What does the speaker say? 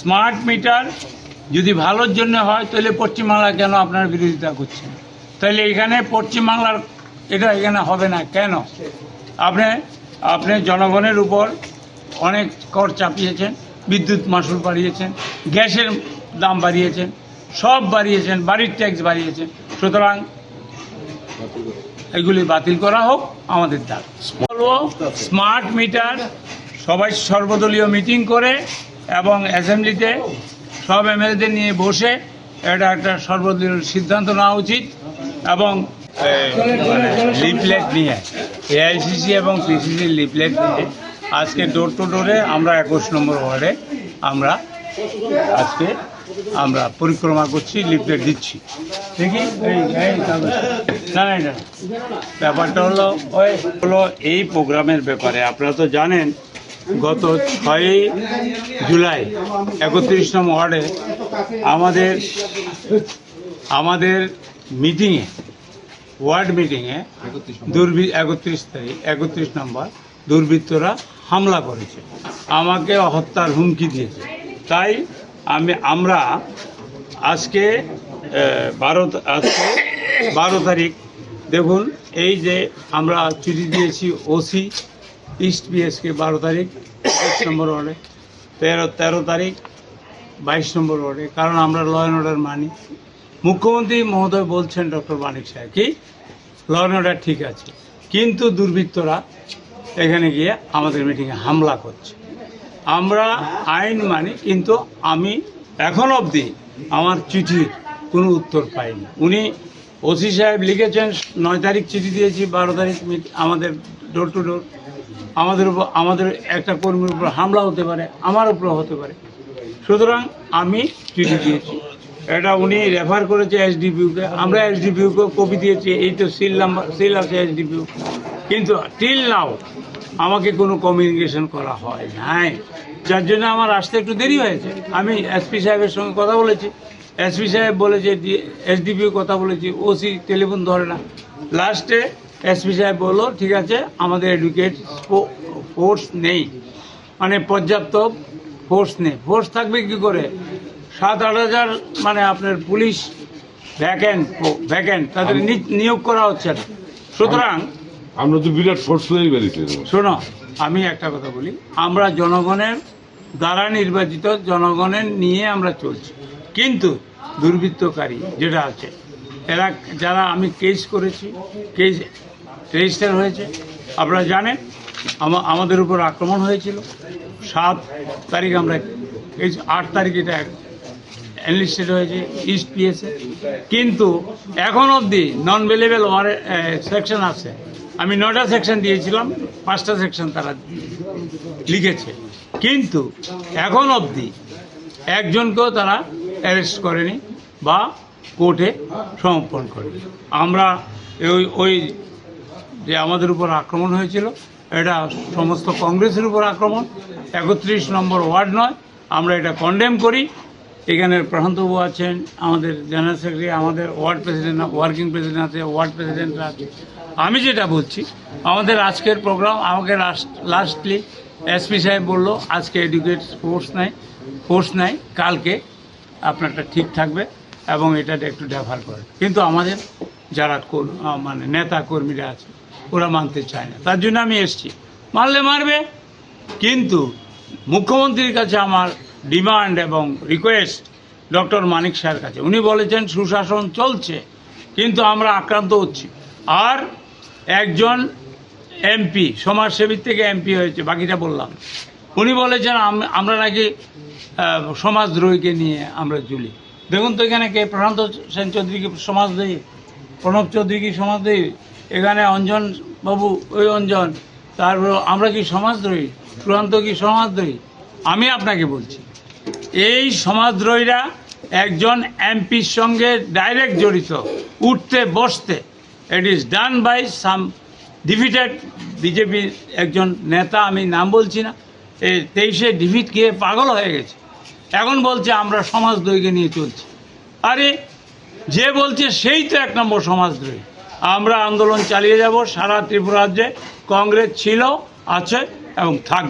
Smart meter যদি ভালোর জন্য হয় তাহলে পশ্চিমবাংলা কেন আপনার বিরোধিতা করছেন? তাহলে এখানে পশ্চিমবাংলার এটা এখানে হবে না কেন? আপনি জনগণের উপর অনেক কর চাপিয়েছেন, বিদ্যুৎ মাশুল বাড়িয়েছেন, গ্যাসের দাম বাড়িয়েছেন, সব বাড়িয়েছেন, বাড়ির ট্যাক্স বাড়িয়েছেন। সুতরাং এগুলি বাতিল করা হোক আমাদের দাবি। বলবো স্মার্ট মিটার সবাই সর্বদলীয় মিটিং করে এবং অ্যাসেম্বলিতে সব এমএলএদের নিয়ে বসে এটা একটা সর্বদলীয় সিদ্ধান্ত নেওয়া উচিত এবং লিফলেট নিয়ে এআইসিসি এবং পিসিসির লিফলেট নিয়ে আজকে ডোর টু ডোরে আমরা 21 নম্বর ওয়ার্ডে আমরা পরিক্রমা করছি, লিফলেট দিচ্ছি। দেখি না ব্যাপারটা হলো এই প্রোগ্রামের ব্যাপারে আপনারা তো জানেন গত 6 জুলাই 31 নম্বর ওয়ার্ডে আমাদের মিটিংয়ে ওয়ার্ড মিটিংয়ে 31 নম্বর দুর্বৃত্তরা হামলা করেছে, আমাকে হত্যার হুমকি দিয়েছে। তাই আমরা আজকে 12 তারিখ দেখুন, এই যে আমরা চিঠি দিয়েছি ওসি ইস্ট পিএসকে 12 তারিখ 21 নম্বর ওয়ার্ডে, 13 তারিখ 22 নম্বর ওয়ার্ডে, কারণ আমরা ল অ্যান্ড অর্ডার মানি। মুখ্যমন্ত্রী মহোদয় বলছেন ডক্টর মানিক সাহেব কি ল অ্যান্ড অর্ডার ঠিক আছে, কিন্তু দুর্বৃত্তরা এখানে গিয়ে আমাদের মিটিংয়ে হামলা করছে। আমরা আইন মানি, কিন্তু আমি এখন অবধি আমার চিঠির কোনো উত্তর পাইনি। উনি ওসি সাহেব লিখেছেন 9 তারিখ চিঠি দিয়েছি, 12 তারিখ আমাদের ডোর টু ডোর আমাদের একটা কর্মীর উপর হামলা হতে পারে, আমার উপরও হতে পারে। সুতরাং আমি চিঠি দিয়েছি, এটা উনি রেফার করেছে এসডিপিউকে, আমরা এসডিপিউকে কপি দিয়েছি, এই তো সিল আছে এসডিপিউ, কিন্তু টিল নাও আমাকে কোনো কমিউনিকেশন করা হয় নাই, যার জন্য আমার আসতে একটু দেরি হয়েছে। আমি এসপি সাহেবের সঙ্গে কথা বলেছি, এসপি সাহেব বলেছে, এসডিপিও কথা বলেছি, ওসি টেলিফোন ধরে না। লাস্টে এসপি সাহেব বললো ঠিক আছে, আমাদের এডুকেট ফোর্স নেই, মানে পর্যাপ্ত ফোর্স নেই। ফোর্স থাকবে কি করে? 7-8 হাজার মানে আপনার পুলিশ ভ্যাকেন্ট তাদের নিয়োগ করা হচ্ছে না। সুতরাং আমরা তো বিরাট ফোর্স নিয়েই বেরিয়েছি। শোনো, আমি একটা কথা বলি, আমরা জনগণের দ্বারা নির্বাচিত, জনগণের নিয়ে আমরা চলছি, কিন্তু দুর্বৃত্তকারী যেটা আছে এরা যারা, আমি কেস করেছি, কেস রেজিস্টার হয়েছে, আপনারা জানেন আমাদের উপর আক্রমণ হয়েছিল 7 তারিখ, আমরা 8 তারিখ এটা এনলিস্টেড হয়েছে ইস্ট পিএসে, কিন্তু এখন অবধি নন ভেলেবল সেকশন আছে। আমি 9টা সেকশন দিয়েছিলাম, 5টা সেকশন তারা লিখেছে, কিন্তু এখন অবধি একজনকেও তারা অ্যারেস্ট করেনি বা কোর্টে সমর্পণ করেনি। আমরা ওই যে আমাদের উপর আক্রমণ হয়েছিল, এটা সমস্ত কংগ্রেসের উপর আক্রমণ, 31 নম্বর ওয়ার্ড নয়। আমরা এটা কন্ডেম করি। এখানের প্রশান্তবাবু আছেন, আমাদের জেনারেল সেক্রেটারি, আমাদের ওয়ার্ড প্রেসিডেন্ট, ওয়ার্কিং প্রেসিডেন্ট আছে, ওয়ার্ড প্রেসিডেন্টরা আছে। আমি যেটা বলছি, আমাদের আজকের প্রোগ্রাম, আমাকে লাস্টলি এসপি সাহেব বললো আজকে এডুকেট ফোর্স নাই, কালকে আপনারটা ঠিক থাকবে এবং এটা একটু ডেফার করে। কিন্তু আমাদের যারা মানে নেতা কর্মীরা আছে ওরা মানতে চায় না, তার জন্য আমি এসছি। মারলে মারবে, কিন্তু মুখ্যমন্ত্রীর কাছে আমার ডিমান্ড এবং রিকোয়েস্ট ডক্টর মানিক স্যারের কাছে। উনি বলেছেন সুশাসন চলছে, কিন্তু আমরা আক্রান্ত হচ্ছি। আর একজন এমপি, সমাজসেবীর থেকে এমপি হয়েছে, বাকিটা বললাম। উনি বলেছেন আমরা নাকি সমাজদ্রোহীকে নিয়ে আমরা ঝুলি। দেখুন তো এখানে কে? প্রশান্ত সেন চৌধুরী কি সমাজদ্রোহী? প্রণব চৌধুরী কি সমাজদ্রোহী? এখানে অঞ্জন বাবু, ওই অঞ্জন, তারপর আমরা কি সমাজদ্রোহী? প্রশান্ত কি সমাজদ্রোহী? আমি আপনাকে বলছি, এই সমাজদ্রোহীরা একজন এমপির সঙ্গে ডাইরেক্ট জড়িত, উঠতে বসতে। It is done by some defeated বিজেপির একজন নেতা, আমি নাম বলছি না, এই 23-এ ডিফিট খেয়ে পাগল হয়ে গেছে, এখন বলছে আমরা সমাজদ্রোহীকে নিয়ে চলছি। আরে যে বলছে সেই তো 1 নম্বর সমাজদ্রোহী। আমরা আন্দোলন চালিয়ে যাব সারা ত্রিপুরা রাজ্যে। কংগ্রেস ছিল, আছে এবং থাকবে।